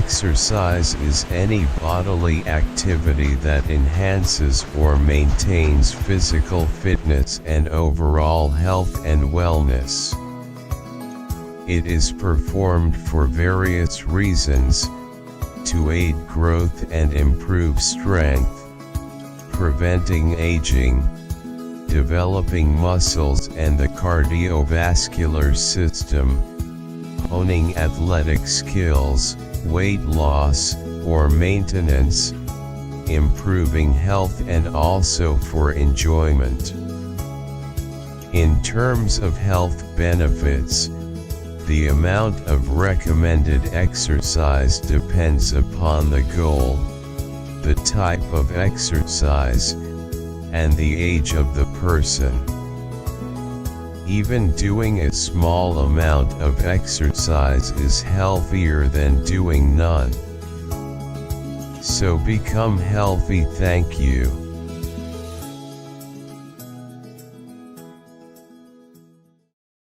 Exercise is any bodily activity that enhances or maintains physical fitness and overall health and wellness. It is performed for various reasons: to aid growth and improve strength, preventing aging, developing muscles and the cardiovascular system, honing athletic skills, weight loss, or maintenance, improving health, and also for enjoyment. In terms of health benefits, the amount of recommended exercise depends upon the goal, the type of exercise, and the age of the person. Even doing a small amount of exercise is healthier than doing none. So become healthy. Thank you.